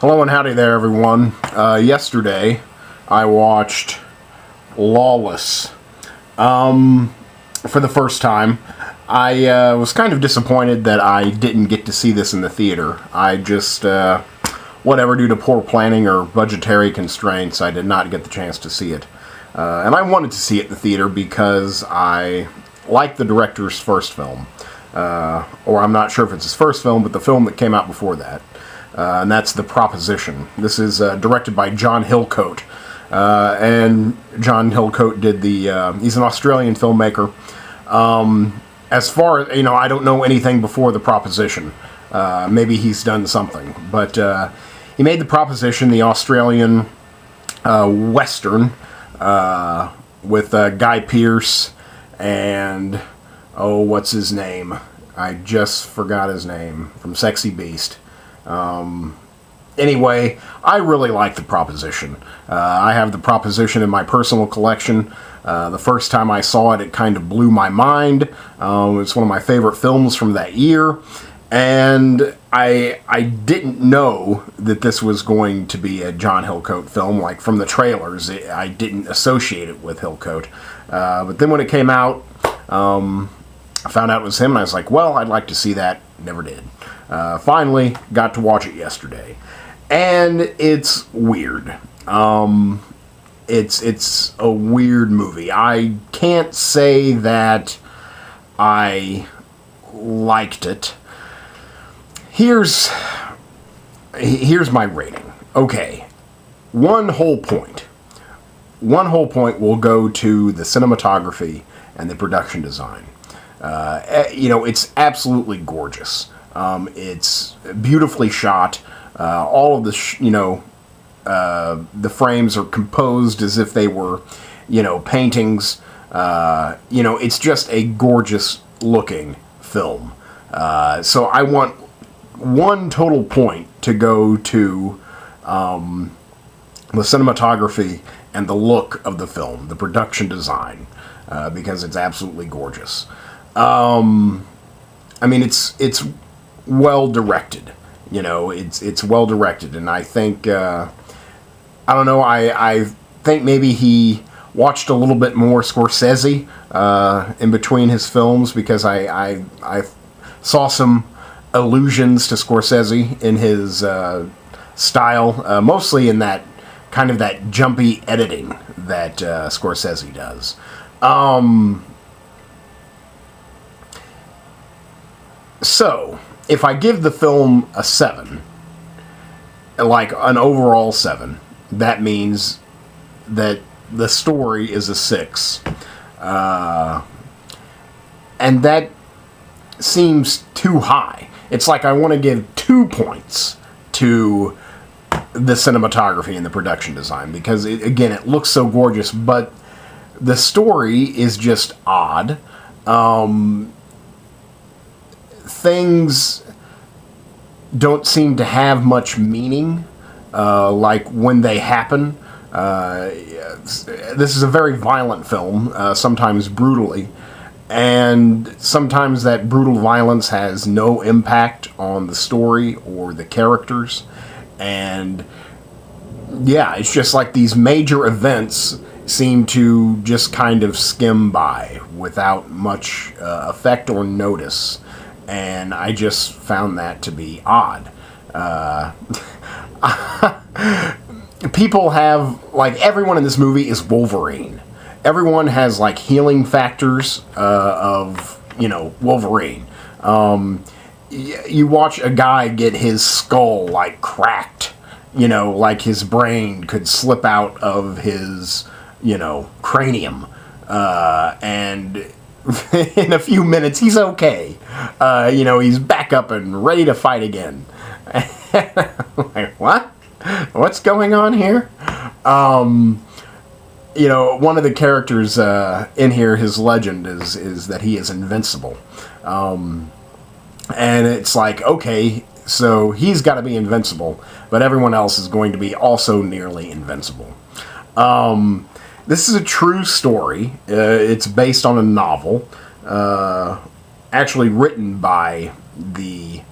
Hello and howdy there, everyone. Yesterday, I watched Lawless for the first time. I was kind of disappointed that I didn't get to see this in the theater. I just, whatever, due to poor planning or budgetary constraints, I did not get the chance to see it. And I wanted to see it in the theater because I like the director's first film. Or I'm not sure if it's his first film, but the film that came out before that. And that's The Proposition. This is directed by John Hillcoat. And John Hillcoat did he's an Australian filmmaker. As far as, I don't know anything before The Proposition. Maybe he's done something. But he made The Proposition, the Australian Western, with Guy Pearce and, what's his name? I just forgot his name, from Sexy Beast. Anyway, I really like The Proposition. I have The Proposition in my personal collection. The first time I saw it, it kind of blew my mind. It's one of my favorite films from that year. And I didn't know that this was going to be a John Hillcoat film. Like, from the trailers, I didn't associate it with Hillcoat. But then when it came out, I found out it was him, and I was like, well, I'd like to see that. Never did. Finally, got to watch it yesterday. And it's weird. It's a weird movie. I can't say that I liked it. Here's my rating. Okay. One whole point will go to the cinematography and the production design. It's absolutely gorgeous. It's beautifully shot. All of the, the frames are composed as if they were, paintings. It's just a gorgeous looking film. So I want one total point to go to the cinematography and the look of the film, the production design, because it's absolutely gorgeous. It's well directed. It's well directed, and I think I don't know. I think maybe he watched a little bit more Scorsese in between his films, because I saw some allusions to Scorsese in his style, mostly in that kind of that jumpy editing that Scorsese does. So, if I give the film a 7, like an overall 7, that means that the story is a 6. And that seems too high. It's like I want to give 2 points to the cinematography and the production design, because, it looks so gorgeous, but the story is just odd. Things don't seem to have much meaning, like when they happen. This is a very violent film, sometimes brutally, and sometimes that brutal violence has no impact on the story or the characters, and it's just like these major events seem to just kind of skim by without much effect or notice. And I just found that to be odd. People have, like, everyone in this movie is Wolverine. Everyone has, like, healing factors of, Wolverine. You watch a guy get his skull, like, cracked. Like his brain could slip out of his, cranium. And in a few minutes, he's okay. He's back up and ready to fight again. Like, what? What's going on here? One of the characters in here, his legend is that he is invincible. And it's like, okay, so he's got to be invincible, but everyone else is going to be also nearly invincible. This is a true story. It's based on a novel, actually written by the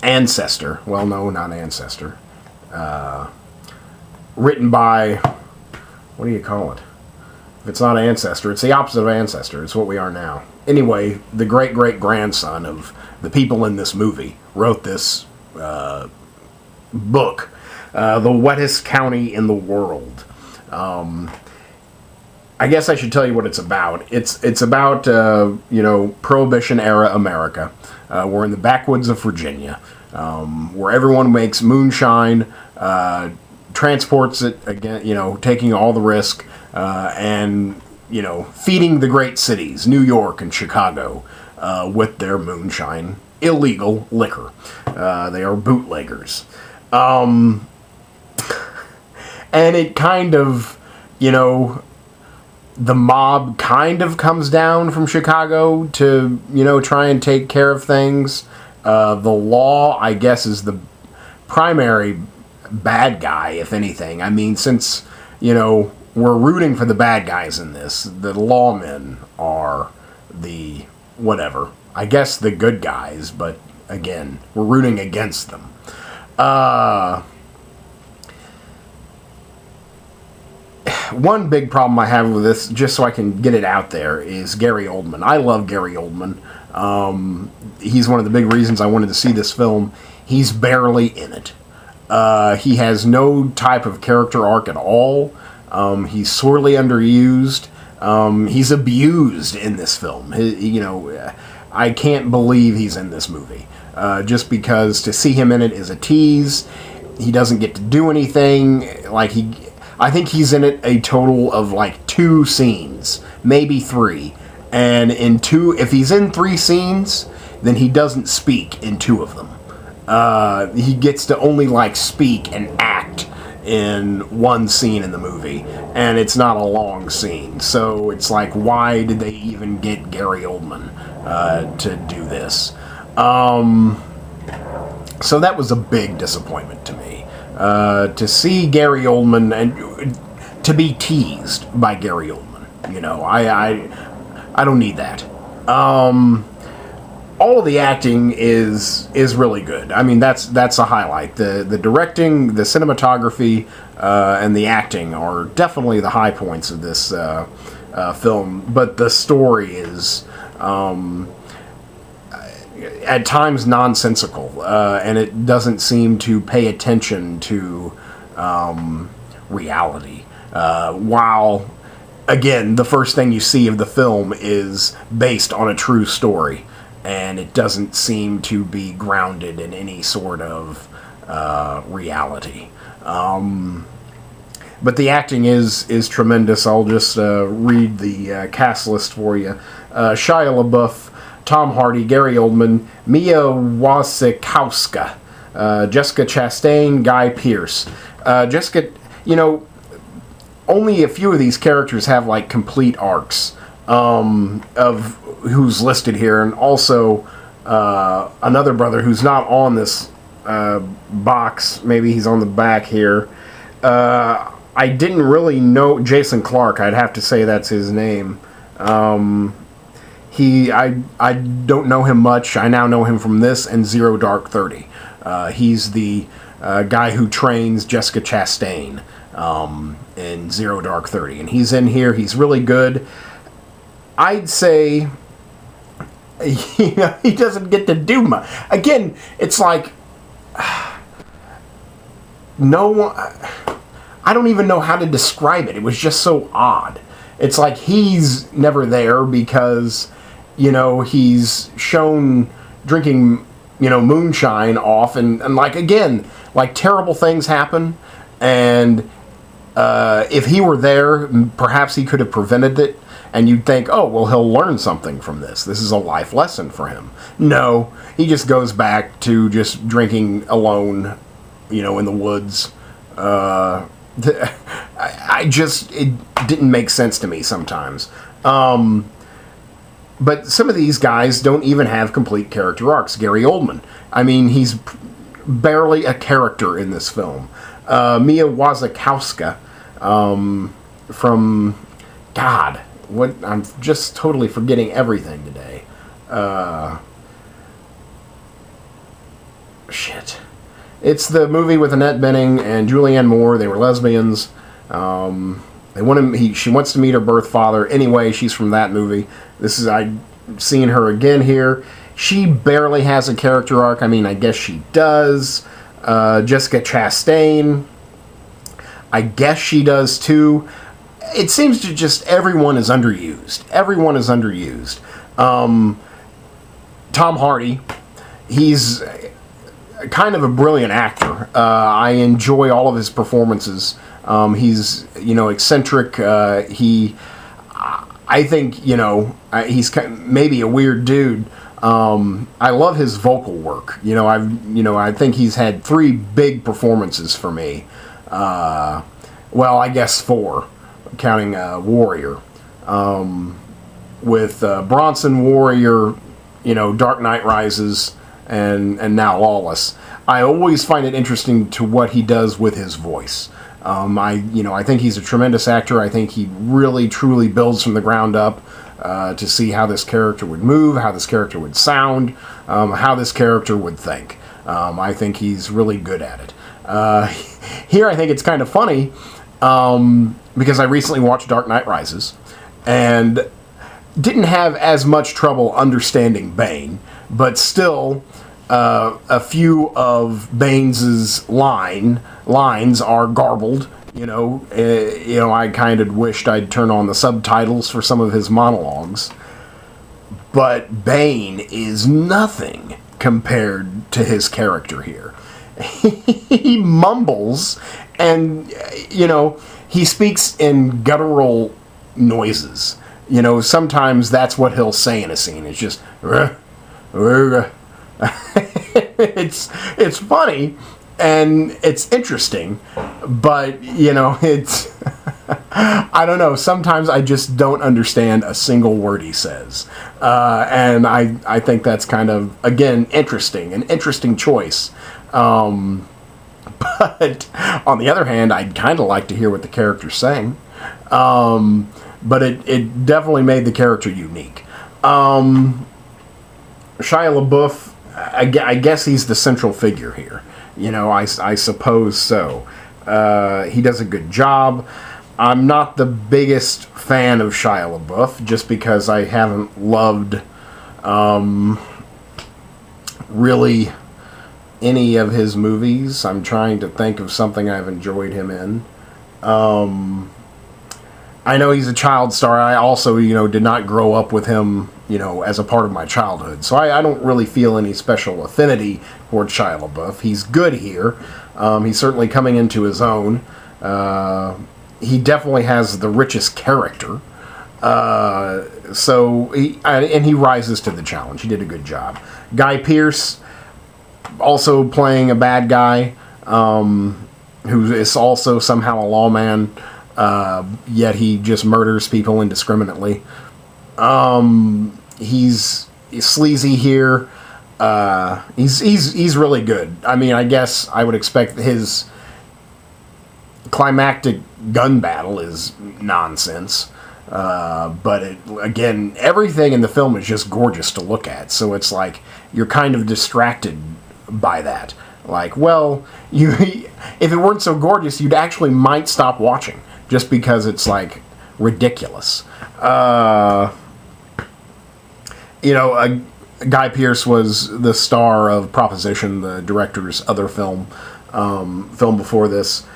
ancestor. Well, no, not ancestor. written by, what do you call it? If it's not ancestor, it's the opposite of ancestor. It's what we are now. Anyway, the great-great-grandson of the people in this movie wrote this book, The Wettest County in the World. I guess I should tell you what it's about. It's about, Prohibition-era America. We're in the backwoods of Virginia, where everyone makes moonshine, transports it, again, taking all the risk, and, feeding the great cities, New York and Chicago, with their moonshine, illegal liquor. They are bootleggers. And it kind of, the mob kind of comes down from Chicago to, try and take care of things. The law, I guess, is the primary bad guy, if anything. I mean, since, we're rooting for the bad guys in this, the lawmen are the, whatever, I guess the good guys, but again, we're rooting against them. One big problem I have with this, just so I can get it out there, is Gary Oldman. I love Gary Oldman. He's one of the big reasons I wanted to see this film. He's barely in it. He has no type of character arc at all. He's sorely underused. He's abused in this film. I can't believe he's in this movie. Just because to see him in it is a tease. He doesn't get to do anything. I think he's in it a total of 2 scenes, maybe 3. And if he's in 3 scenes, then he doesn't speak in 2 of them. He gets to only speak and act in 1 scene in the movie, and it's not a long scene. So it's why did they even get Gary Oldman to do this? So that was a big disappointment to me. To see Gary Oldman and to be teased by Gary Oldman. I don't need that. All of the acting is really good. I mean, that's a highlight. The directing, the cinematography, and the acting are definitely the high points of this film. But the story is at times nonsensical, and it doesn't seem to pay attention to reality. While, again, the first thing you see of the film is based on a true story, and it doesn't seem to be grounded in any sort of reality. But the acting is tremendous. I'll just read the cast list for you. Shia LaBeouf, Tom Hardy, Gary Oldman, Mia Wasikowska, Jessica Chastain, Guy Pearce. Jessica, only a few of these characters have complete arcs of who's listed here, and also another brother who's not on this box. Maybe he's on the back here. I didn't really know Jason Clarke. I'd have to say that's his name. I don't know him much. I now know him from this and Zero Dark 30. He's the guy who trains Jessica Chastain in Zero Dark 30, and he's in here. He's really good. I'd say he doesn't get to do much. Again, it's no one. I don't even know how to describe it. It was just so odd. It's he's never there because, he's shown drinking, moonshine off, and again, terrible things happen, and if he were there, perhaps he could have prevented it, and you'd think, oh, well, he'll learn something from this. This is a life lesson for him. No, he just goes back to just drinking alone, in the woods. It didn't make sense to me sometimes. But some of these guys don't even have complete character arcs. Gary Oldman, I mean, he's barely a character in this film. Mia Wasikowska, from, God, I'm just totally forgetting everything today. Shit. It's the movie with Annette Bening and Julianne Moore. They were lesbians. She wants to meet her birth father. Anyway, she's from that movie. I've seen her again here. She barely has a character arc. I mean, I guess she does. Jessica Chastain, I guess she does too. It seems to just everyone is underused. Everyone is underused. Tom Hardy, he's kind of a brilliant actor. I enjoy all of his performances. He's, eccentric. I think, he's maybe a weird dude. I love his vocal work. I think he's had 3 big performances for me. Well, I guess 4, counting Warrior. With Bronson, Warrior, Dark Knight Rises, and now Lawless. I always find it interesting to what he does with his voice. I think he's a tremendous actor. I think he really, truly builds from the ground up to see how this character would move, how this character would sound, how this character would think. I think he's really good at it. Here, I think it's kind of funny because I recently watched Dark Knight Rises and didn't have as much trouble understanding Bane, but still, a few of Bane's lines are garbled. I kind of wished I'd turn on the subtitles for some of his monologues. But Bane is nothing compared to his character here. He mumbles, and, he speaks in guttural noises. Sometimes that's what he'll say in a scene. It's just... it's funny and it's interesting, but it's I don't know, sometimes I just don't understand a single word he says, and I think that's kind of, again, an interesting choice, but on the other hand, I'd kind of like to hear what the character's saying, but it definitely made the character unique. Shia LaBeouf, I guess he's the central figure here. I suppose so. He does a good job. I'm not the biggest fan of Shia LaBeouf, just because I haven't loved really any of his movies. I'm trying to think of something I've enjoyed him in. I know he's a child star. I also, did not grow up with him, as a part of my childhood. So I don't really feel any special affinity towards Shia LaBeouf. He's good here. He's certainly coming into his own. He definitely has the richest character. And he rises to the challenge. He did a good job. Guy Pearce, also playing a bad guy, who is also somehow a lawman. Yet he just murders people indiscriminately. He's sleazy here. He's really good. I mean, I guess I would expect his climactic gun battle is nonsense. But again, everything in the film is just gorgeous to look at. So it's like you're kind of distracted by that. Like, well, if it weren't so gorgeous, you'd actually might stop watching. Just because it's, like, ridiculous. Guy Pearce was the star of Proposition, the director's other film before this.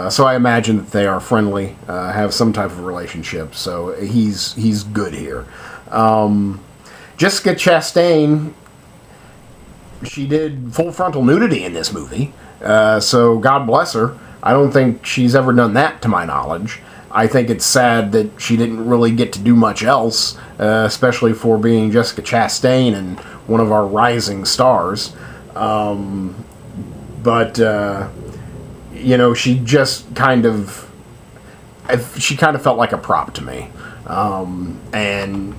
So I imagine that they are friendly, have some type of relationship. So he's good here. Jessica Chastain, she did full frontal nudity in this movie. So God bless her. I don't think she's ever done that, to my knowledge. I think it's sad that she didn't really get to do much else, especially for being Jessica Chastain and one of our rising stars. She just kind of... She kind of felt like a prop to me. And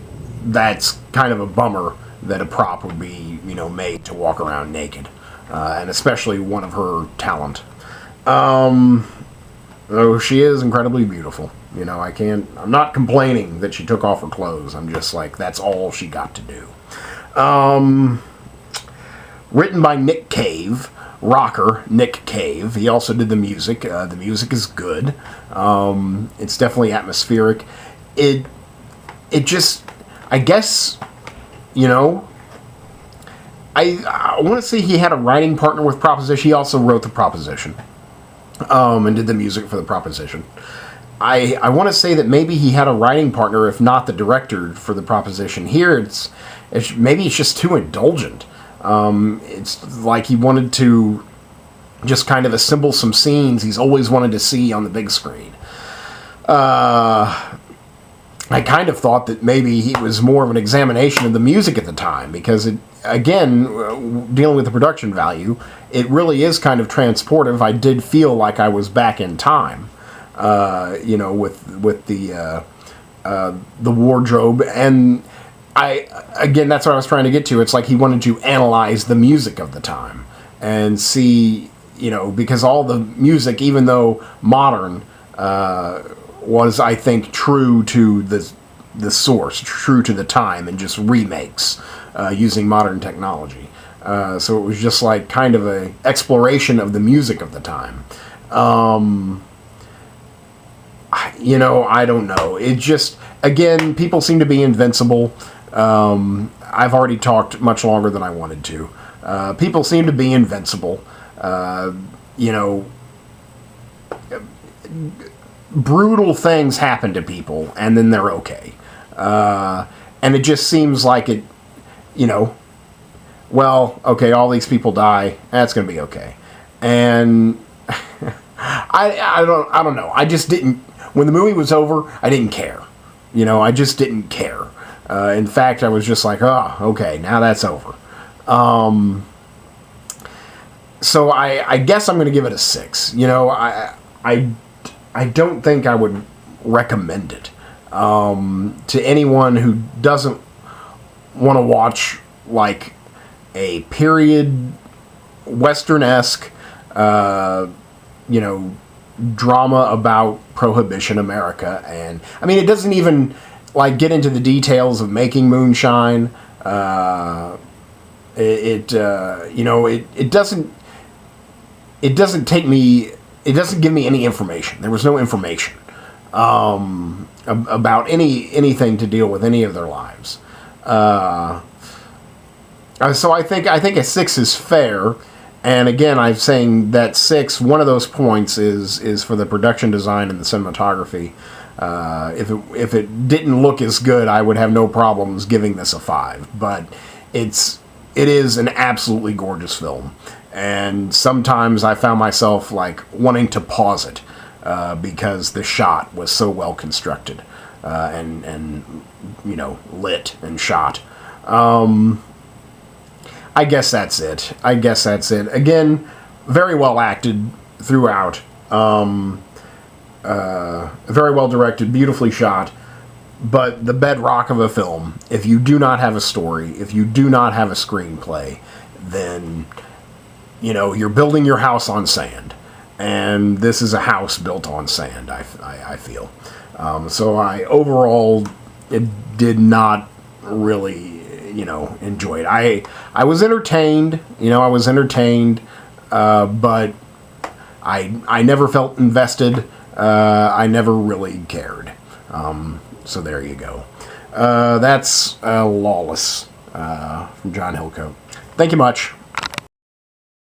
that's kind of a bummer that a prop would be, made to walk around naked. And especially one of her talent. Though she is incredibly beautiful. I'm not complaining that she took off her clothes. I'm just like, that's all she got to do. Written by Nick Cave, rocker, Nick Cave. He also did the music. The music is good. It's definitely atmospheric. It just, I guess, you know, I want to say he had a writing partner with Proposition. He also wrote the Proposition, and did the music for the Proposition. I want to say that maybe he had a writing partner, if not the director, for the Proposition. Here, maybe it's just too indulgent. It's like he wanted to just kind of assemble some scenes he's always wanted to see on the big screen. I kind of thought that maybe he was more of an examination of the music at the time, because again, dealing with the production value, it really is kind of transportive. I did feel like I was back in time, with the wardrobe, and that's what I was trying to get to. It's like he wanted to analyze the music of the time and see, because all the music, even though modern, was, I think, true to the source, true to the time, and just remakes using modern technology. So it was just like kind of a exploration of the music of the time. I don't know. It just, again, people seem to be invincible. I've already talked much longer than I wanted to. People seem to be invincible. Brutal things happen to people, and then they're okay. And it just seems like it, well, okay, all these people die, that's going to be okay. And I don't know. I just didn't, when the movie was over, I didn't care. I just didn't care. In fact, I was just like, oh, okay, now that's over. So I guess I'm going to give it a 6. I don't think I would recommend it to anyone who doesn't want to watch like a period Western-esque, drama about Prohibition America. And I mean, it doesn't even like get into the details of making moonshine. It doesn't take me. It doesn't give me any information. There was no information about anything to deal with any of their lives. So I think a 6 is fair. And again, I'm saying that 6. One of those points is for the production design and the cinematography. If it didn't look as good, I would have no problems giving this a 5. But it is an absolutely gorgeous film. And sometimes I found myself like wanting to pause it because the shot was so well constructed and lit and shot. I guess that's it. Again, very well acted throughout. Very well directed, beautifully shot. But the bedrock of a film, if you do not have a story, if you do not have a screenplay, then you're building your house on sand, and this is a house built on sand. I feel. So overall, it did not really, enjoy it. I was entertained. But I never felt invested. I never really cared. So there you go. That's Lawless from John Hillcoat. Thank you much.